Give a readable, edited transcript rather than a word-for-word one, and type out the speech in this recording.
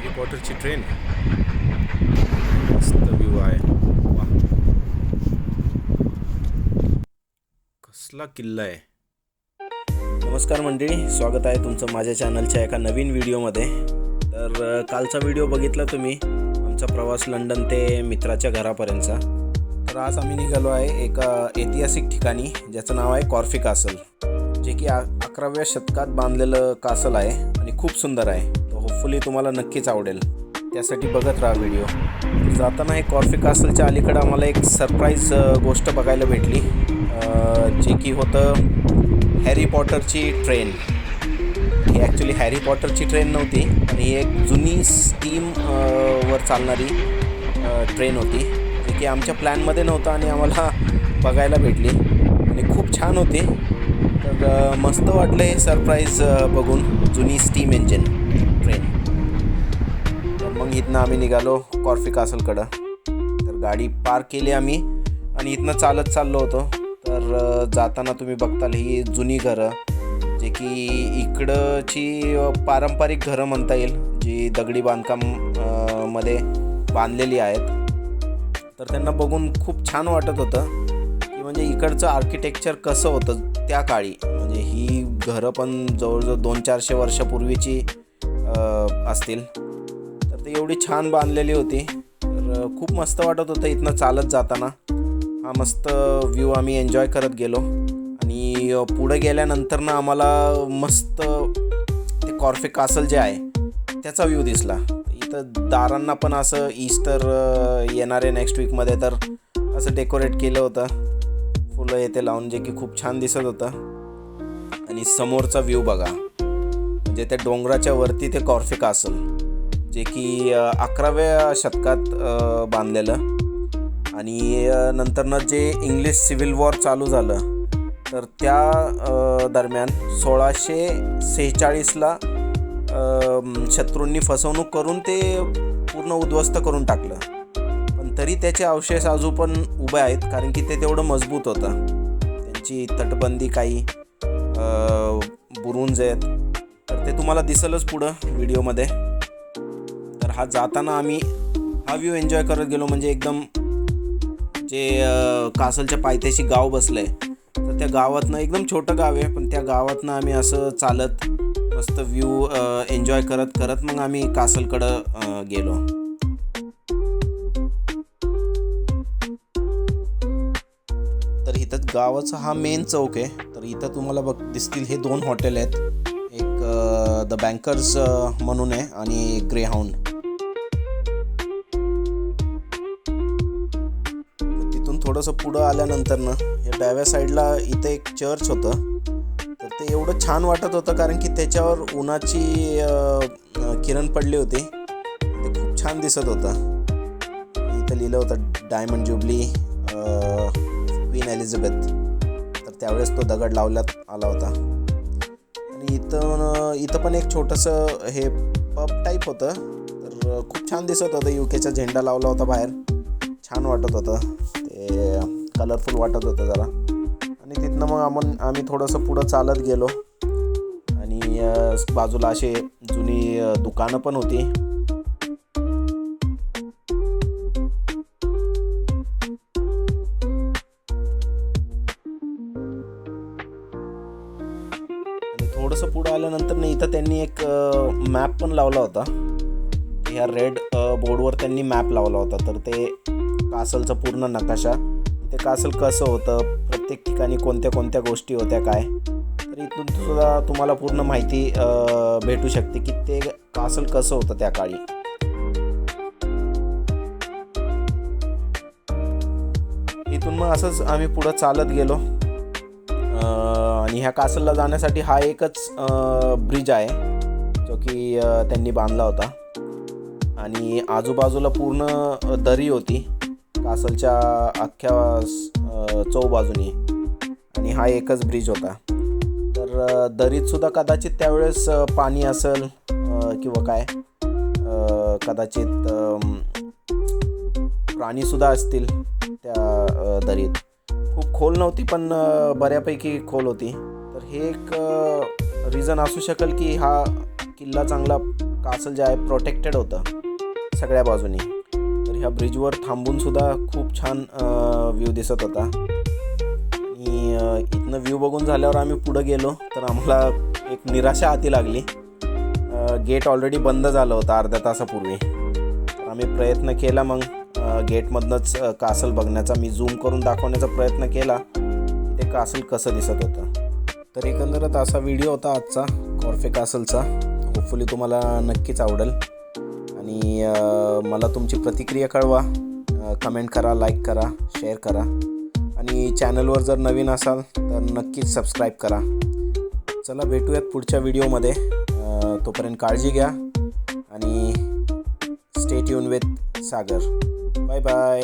Harry पॉटरची train. मस्त view आहे. वा, कसला किल्ला आहे. नमस्कार मंडळी, स्वागत आहे तुमचं माझ्या चॅनलच्या एका नवीन व्हिडिओमध्ये. तर कालचा व्हिडिओ बघितला तुम्ही, आमचा प्रवास लंडन ते मित्राच्या घरापर्यंतचा. तर आज आम्ही निघालो आहे एका ऐतिहासिक ठिकाणी ज्याचं नाव आहे कॉर्फी कासल, जे की 11व्या शतकात बांधलेलं कासल आहे आणि खूप सुंदर आहे. तो होपफुली तुम्हाला नक्कीच आवडेल, त्यासाठी बघत राहा व्हिडिओ. जाताना हे कॉर्फी कासलच्या अलीकडं आम्हाला एक सरप्राईज गोष्ट बघायला भेटली, जे की होतं हॅरी पॉटरची ट्रेन. ही ॲक्च्युली हॅरी पॉटरची ट्रेन नव्हती, पण ही एक जुनी स्टीम वर चालणारी ट्रेन होती, जी की आमच्या प्लॅनमध्ये नव्हतं आणि आम्हाला बघायला भेटली आणि खूप छान होती. तर मस्त वाटलं हे सरप्राईज बघून, जुनी स्टीम इंजिन ट्रेन. तर मग इथनं आम्ही निघालो कॉर्फी कासलकडं. तर गाडी पार्क केली आम्ही आणि इथनं चालत चाललो होतो. तर जाताना तुम्ही बघताल ही जुनी घरं, जे की इकडची पारंपरिक घरं म्हणता येईल, जी दगडी बांधकाम मध्ये बांधलेली आहेत. तर त्यांना बघून खूप छान वाटत होतं की म्हणजे इकडचं आर्किटेक्चर कसं होतं त्या काळी. म्हणजे ही घरं पण जवळजवळ 200-400 वर्षापूर्वीची असतील. तर ती एवढी छान बांधलेली होती. तर खूप मस्त वाटत होतं इथनं चालत जाताना. हा मस्त व्ह्यू आम्ही एन्जॉय करत गेलो आणि पुढे गेल्यानंतर ना आम्हाला मस्त ते कॉर्फी कासल जे आहे त्याचा व्ह्यू दिसला. इथं दारांना पण असं ईस्टर येणारे नेक्स्ट वीकमध्ये तर असं डेकोरेट केलं होतं, फुलं येते लावून, जे की खूप छान दिसत होतं. आणि समोरचा व्ह्यू बघा, म्हणजे त्या डोंगराच्या वरती ते कॉर्फी कासल, जे की 11व्या शतकात बांधलेलं. आणि नंतरनं जे इंग्लिश सिव्हिल वॉर चालू झालं, तर त्या दरम्यान 1646ला शत्रूंनी फसवणूक करून ते पूर्ण उद्ध्वस्त करून टाकलं. पण तरी त्याचे अवशेष अजून पण उभे आहेत, कारण की ते तेवढं मजबूत होतं. त्यांची तटबंदी काही बुरुंज आहेत, तर ते तुम्हाला दिसेलच पुढं व्हिडिओमध्ये. तर हा जाताना आम्ही हा व्ह्यू एन्जॉय करत गेलो. म्हणजे एकदम जे कासलच्या पायथ्याशी गाव बसलं आहे, तर त्या गावातनं, एकदम छोटं गाव आहे, पण त्या गावातनं आम्ही असं चालत मस्त व्ह्यू एन्जॉय करत करत मग आम्ही कासलकडं गेलो. तर इथं गावाचा हा मेन चौक आहे. तर इथं तुम्हाला दिसतील हे 2 हॉटेल आहेत. एक द बँकर्स म्हणून आहे आणि ग्रे हाऊंड. तिथून थोडंसं पुढं आल्यानंतर ना या डाव्या साईडला इथं एक चर्च होतं. तर ते एवढं छान वाटत होतं, कारण की त्याच्यावर उन्हाची किरण पडली होती. ते खूप छान दिसत होतं. इथं लिहिलं होतं डायमंड ज्युबली क्वीन एलिझाबेथ. तर त्यावेळेस तो दगड लावण्यात आला होता. आणि इथं पण एक छोटंसं हे पब टाईप होतं. तर खूप छान दिसत होतं. युकेचा झेंडा लावला होता बाहेर, छान वाटत होतं. ते कलरफुल वाटत होतं जरा. आणि तिथनं मग आम्ही थोडंसं पुढं चालत गेलो आणि बाजूला असे जुनी दुकानं पण होती. आणि थोडंसं पुढं आल्यानंतर ना इथं त्यांनी एक मॅप पण लावला होता. ह्या रेड बोर्डवर त्यांनी मॅप लावला होता. तर ते कासलचा पूर्ण नकाशा, ते कासल कसं होतं, प्रत्येक ठिकाणी कोणत्या कोणत्या गोष्टी होत्या काय, तर इथून सुद्धा तुम्हाला पूर्ण माहिती भेटू शकते की ते कासल कसं होतं त्या काळी. इथून मग असंच आम्ही पुढं चालत गेलो आणि ह्या कासलला जाण्यासाठी हा एकच ब्रिज आहे, जो की त्यांनी बांधला होता. आणि आजूबाजूला पूर्ण दरी होती कासलच्या अख्ख्या चौबाजूनी, आणि हा एकच ब्रिज होता. तर दरीत सुद्धा कदाचित त्यावेळेस पाणी असेल किंवा काय, कदाचित प्राणीसुद्धा असतील त्या दरीत. खूप खोल नव्हती, पण बऱ्यापैकी खोल होती. तर हे एक रिझन असू शकेल की हा किल्ला चांगला कासल जे आहे प्रोटेक्टेड होतं सगळ्या बाजूनी. तर ह्या ब्रिजवर थांबून सुद्धा खूप छान व्ह्यू दिसत होता. आणि इथनं व्ह्यू बघून झाल्यावर आम्ही पुढं गेलो तर आम्हाला एक निराशा हाती लागली. गेट ऑलरेडी बंद झालं होतं अर्ध्या तासापूर्वी. तर आम्ही प्रयत्न केला मग गेटमधनंच कासल बघण्याचा. मी झूम करून दाखवण्याचा प्रयत्न केला की ते कासल कसं दिसत होतं. तर एकंदरीत असा व्हिडिओ होता आजचा कॉर्फे कासलचा. होपफुली तुम्हाला नक्कीच आवडेल. आणि मला तुमची प्रतिक्रिया कळवा, कमेंट करा, लाईक करा, शेअर करा. आणि चॅनलवर जर नवीन असाल तर नक्कीच सबस्क्राईब करा. चला भेटूयात पुढच्या व्हिडिओमध्ये. तोपर्यंत काळजी घ्या आणि stay tune with Sagar. Bye bye.